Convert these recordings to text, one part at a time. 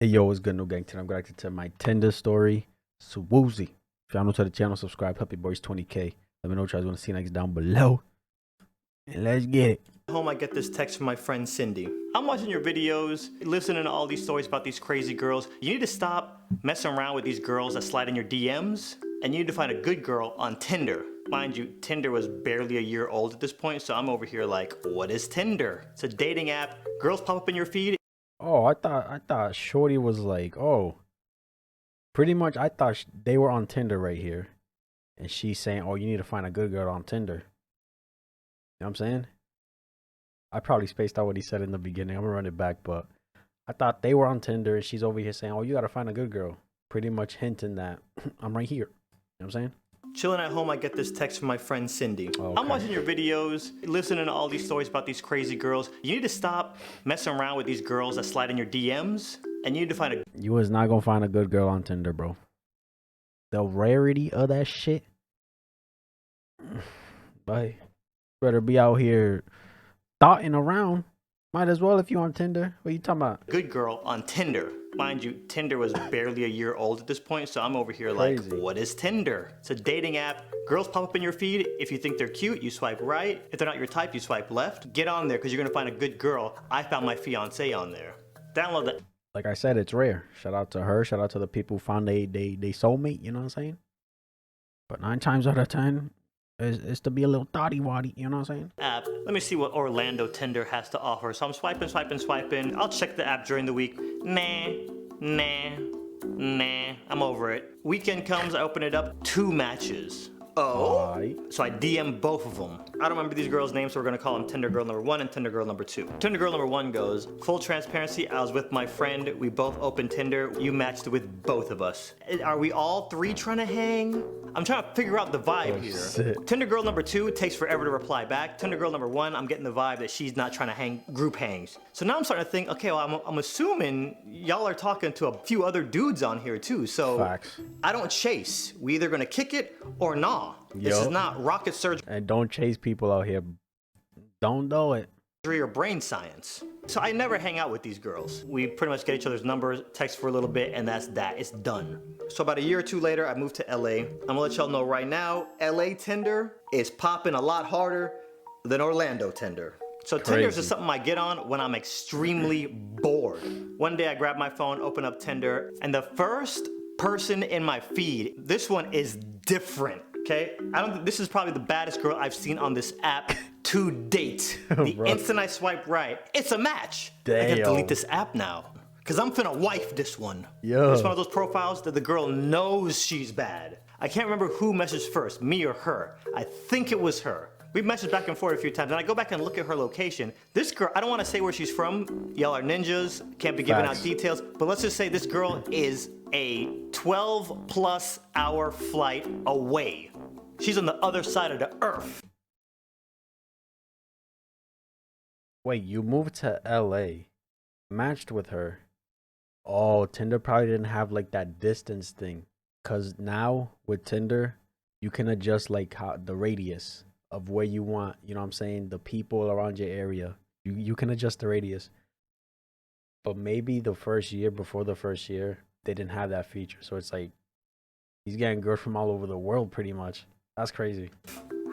Hey yo, what's good, NEUGANG? Today I'm going to my Tinder story, sWooZie. If y'all new to the channel, subscribe. Help your boys 20K. Let me know what you guys want to see next down below. And let's get it. Home, I get this text from my friend Cindy. I'm watching your videos, listening to all these stories about these crazy girls. You need to stop messing around with these girls that slide in your DMs, and you need to find a good girl on Tinder. Mind you, Tinder was barely a year old at this point, so I'm over here like, what is Tinder? It's a dating app. Girls pop up in your feed. Oh, I thought Shorty was like, oh, pretty much I thought they were on Tinder right here. And she's saying, oh, you need to find a good girl on Tinder. You know what I'm saying? I probably spaced out what he said in the beginning. I'm gonna run it back, but I thought they were on Tinder and she's over here saying, oh, you gotta find a good girl. Pretty much hinting that I'm right here. You know what I'm saying? Chilling at home, I get this text from my friend Cindy. Okay. I'm watching your videos, listening to all these stories about these crazy girls. You need to stop messing around with these girls that slide in your DMs, and you need to find a... You was not gonna find a good girl on Tinder, bro. The rarity of that shit. But better be out here thoughting around. Might as well if you on Tinder. What you talking about? Good girl on Tinder. Mind you, Tinder was barely a year old at this point, so I'm over here like, what is Tinder? It's a dating app. Girls pop up in your feed. If you think they're cute, you swipe right. If they're not your type, you swipe left. Get on there because you're gonna find a good girl. I found my fiance on there. Download that. Like I said, it's rare. Shout out to her. Shout out to the people who found they soulmate. You know what I'm saying? But 9 times out of 10, it's to be a little thotty waddy. You know what I'm saying? App. Let me see what Orlando Tinder has to offer. So I'm swiping. I'll check the app during the week. Nah. I'm over it. Weekend comes, I open it up. 2 matches. Oh, so I DM both of them. I don't remember these girls' names, so we're gonna call them Tinder Girl number 1 and Tinder Girl number 2. Tinder Girl number 1 goes, full transparency, I was with my friend, we both opened Tinder, you matched with both of us. Are we all 3 trying to hang? I'm trying to figure out the vibe here. Shit. Tinder Girl number 2 takes forever to reply back. Tinder Girl number 1, I'm getting the vibe that she's not trying to hang group hangs. So now I'm starting to think, okay, well, I'm assuming y'all are talking to a few other dudes on here too, so Facts. I don't chase. We either gonna kick it or nah. This is not rocket surgery And don't chase people out here. Don't do it. or brain science. So I never hang out with these girls. We pretty much get each other's numbers, text for a little bit, and that's that. It's done. So about a year or 2 later, I moved to LA. I'm gonna let y'all know right now, LA Tinder is popping a lot harder than Orlando Tinder. So Tinder is just something I get on when I'm extremely bored. One day I grab my phone, open up Tinder, and the first person in my feed, this one is different. Okay, this is probably the baddest girl I've seen on this app to date. The instant I swipe right, it's a match. I gotta delete this app now, cause I'm finna wife this one. It's one of those profiles that the girl knows she's bad. I can't remember who messaged first, me or her. I think it was her. We've messaged back and forth a few times, and I go back and look at her location. This girl, I don't want to say where she's from. Y'all are ninjas, can't be giving out details, but let's just say this girl is a 12+ hour flight away. She's on the other side of the earth. Wait, you moved to LA, matched with her. Oh, Tinder probably didn't have like that distance thing. Cause now with Tinder, you can adjust like the radius of where you want, you know what I'm saying, the people around your area. You can adjust the radius. But maybe the first year, before the first year, they didn't have that feature. So it's like he's getting girls from all over the world pretty much. That's crazy.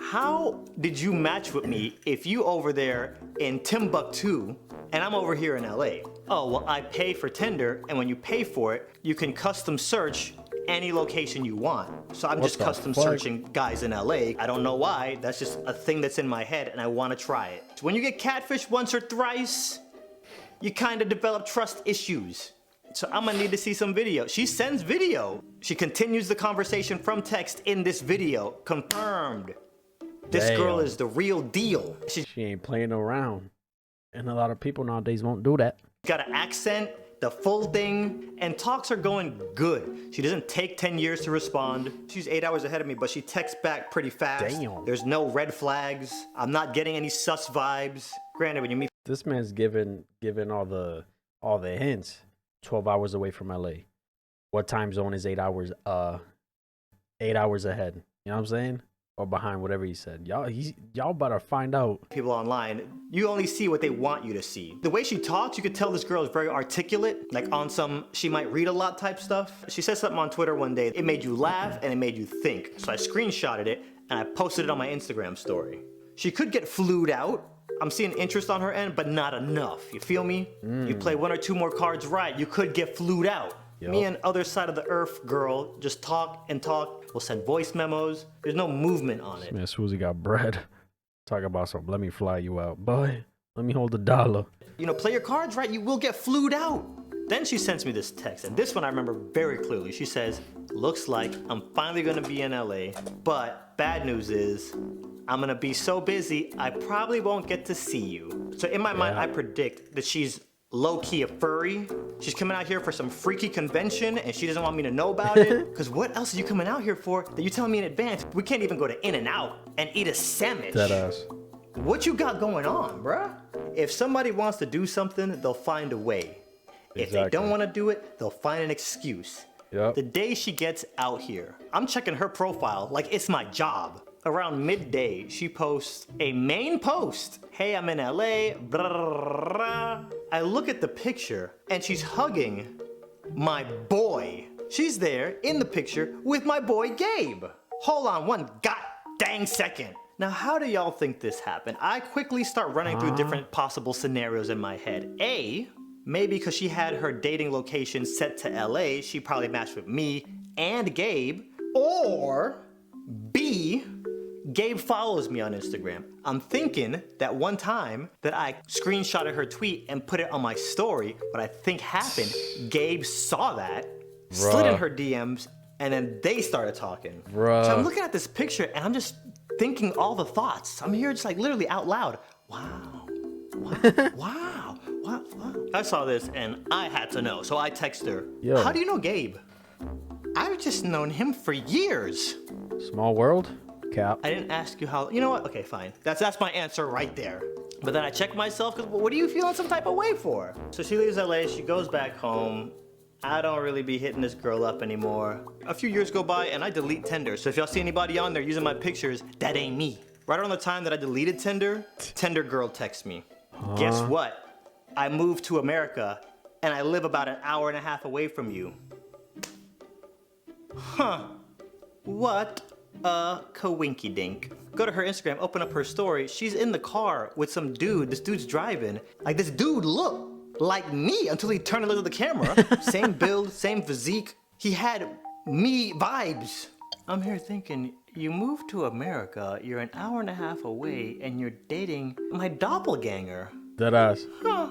How did you match with me if you over there in Timbuktu and I'm over here in LA? Oh, well, I pay for Tinder, and when you pay for it, you can custom search any location you want. So I'm just custom searching guys in LA. I don't know why, that's just a thing that's in my head and I want to try it. So when you get catfished once or thrice, you kind of develop trust issues. So I'm gonna need to see some video. She sends video. She continues the conversation from text in this video. Confirmed. This girl is the real deal. She ain't playing around. And a lot of people nowadays won't do that. Got an accent, the full thing, and talks are going good. She doesn't take 10 years to respond. She's 8 hours ahead of me, but she texts back pretty fast. Damn. There's no red flags. I'm not getting any sus vibes. Granted, when you meet... This man's giving all the hints. 12 hours away from LA. What time zone is 8 hours 8 hours ahead? You know what I'm saying? or behind whatever he said. Y'all better find out. People online, you only see what they want you to see. The way she talks, you could tell this girl is very articulate, like on some she might read a lot type stuff. She said something on Twitter one day, it made you laugh and it made you think. So I screenshotted it and I posted it on my Instagram story. She could get flued out. I'm seeing interest on her end, but not enough. You feel me? You play 1 or 2 more cards right, you could get flued out. Yep. Me and other side of the earth girl just talk and talk. We'll send voice memos. There's no movement on it. Man, sWooZie got bread. Talk about something. Let me fly you out. Boy, let me hold $1. You know, play your cards right, you will get flued out. Then she sends me this text, and this one I remember very clearly. She says, looks like I'm finally gonna be in LA, but bad news is, I'm gonna be so busy, I probably won't get to see you. So in my mind, I predict that she's low-key a furry. She's coming out here for some freaky convention and she doesn't want me to know about it. Cause what else are you coming out here for that you telling me in advance? We can't even go to In-N-Out and eat a sandwich. Deadass. What you got going on, bruh? If somebody wants to do something, they'll find a way. If they don't want to do it, they'll find an excuse. Yep. The day she gets out here, I'm checking her profile like it's my job. Around midday, she posts a main post. Hey, I'm in LA, blah, blah, blah. I look at the picture and she's hugging my boy. She's there in the picture with my boy Gabe. Hold on one god dang second. Now, how do y'all think this happened? I quickly start running through different possible scenarios in my head. A, maybe because she had her dating location set to LA, she probably matched with me and Gabe. Or B, Gabe follows me on Instagram. I'm thinking that one time that I screenshotted her tweet and put it on my story, what I think happened, Gabe saw that, slid in her DMs, and then they started talking. So I'm looking at this picture and I'm just thinking all the thoughts. I'm here just like literally out loud. Wow, wow, wow. I saw this and I had to know, so I text her. Yo. How do you know Gabe? I've just known him for years. Small world? Cap. I didn't ask you how, you know what? Okay, fine. That's my answer right there. But then I check myself, because what do you feel some type of way for? So she leaves LA, she goes back home. I don't really be hitting this girl up anymore. A few years go by and I delete Tinder. So if y'all see anybody on there using my pictures, that ain't me. Right around the time that I deleted Tinder, Tinder girl texts me. Guess what? I moved to America and I live about an hour and a half away from you. Huh. What a kawinky dink. Go to her Instagram, open up her story. She's in the car with some dude. This dude's driving. Like, this dude looked like me until he turned a little to the camera. Same build, same physique. He had me vibes. I'm here thinking, you moved to America, you're an hour and a half away, and you're dating my doppelganger. Deadass. Huh.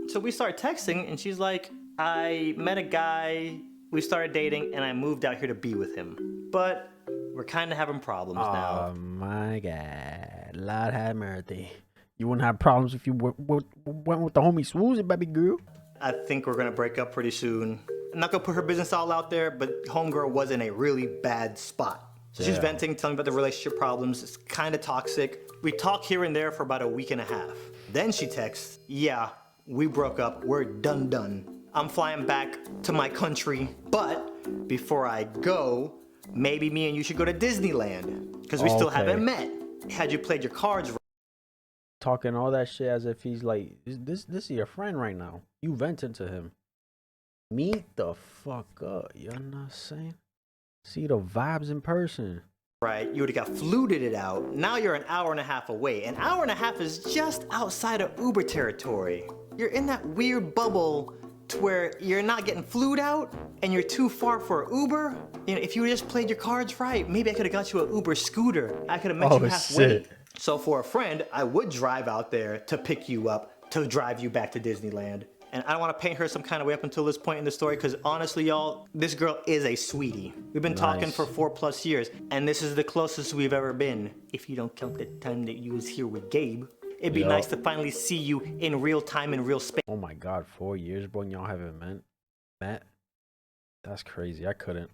So we start texting, and she's like, I met a guy, we started dating, and I moved out here to be with him. But we're kind of having problems now. Oh my god. Lord have mercy. You wouldn't have problems if you went with the homie sWooZie, baby girl. I think we're gonna break up pretty soon. I'm not gonna put her business all out there, but homegirl was in a really bad spot. So she's venting, telling me about the relationship problems. It's kind of toxic. We talk here and there for about a week and a half. Then she texts, yeah, we broke up, we're done. I'm flying back to my country, but before I go, maybe me and you should go to Disneyland, because we still haven't met. Had you played your cards right. Talking all that shit as if he's like, this is your friend right now. You venting to him. Meet the fuck up, you know what I'm saying? See the vibes in person. Right, you would've got fluted it out. Now you're an hour and a half away. An hour and a half is just outside of Uber territory. You're in that weird bubble to where you're not getting flued out and you're too far for Uber. You know, if you just played your cards right, maybe I could've got you an Uber scooter. I could've met you halfway. Shit. So for a friend, I would drive out there to pick you up, to drive you back to Disneyland. And I don't want to paint her some kind of way up until this point in the story, because honestly, y'all, this girl is a sweetie. We've been talking for 4+ years, and this is the closest we've ever been. If you don't count the time that you was here with Gabe, it'd be nice to finally see you in real time, in real space. Oh my god, 4 years, bro, and y'all haven't met? That's crazy, I couldn't.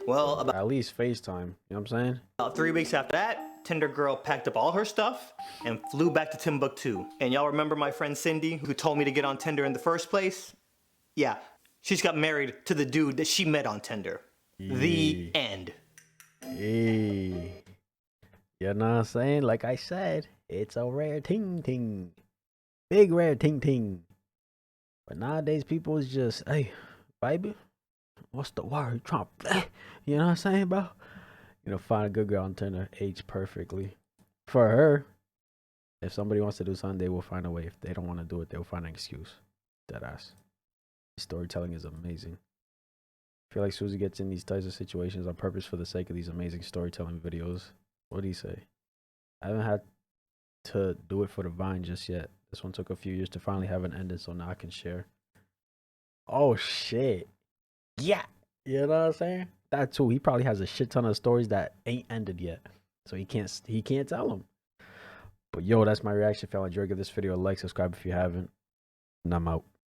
Well, about at least FaceTime, you know what I'm saying? About 3 weeks after that, Tinder girl packed up all her stuff and flew back to Timbuktu. And y'all remember my friend Cindy, who told me to get on Tinder in the first place? Yeah, she's got married to the dude that she met on Tinder. The end. You know what I'm saying? Like I said, it's a rare ting ting. Big rare ting ting. But nowadays people is just, hey, baby, what's the word? Trump. You know what I'm saying, bro? You know, find a good girl on Tinder, age perfectly. For her, if somebody wants to do something, they will find a way. If they don't want to do it, they will find an excuse. Deadass. Storytelling is amazing. I feel like sWooZie gets in these types of situations on purpose for the sake of these amazing storytelling videos. What do you say? I haven't had to do it for the Vine just yet. This one took a few years to finally have an ending, so now I can share. Oh shit. Yeah. You know what I'm saying? That too. He probably has a shit ton of stories that ain't ended yet. So he can't tell them. But yo, that's my reaction. If y'all enjoyed, give this video a like, subscribe if you haven't. And I'm out.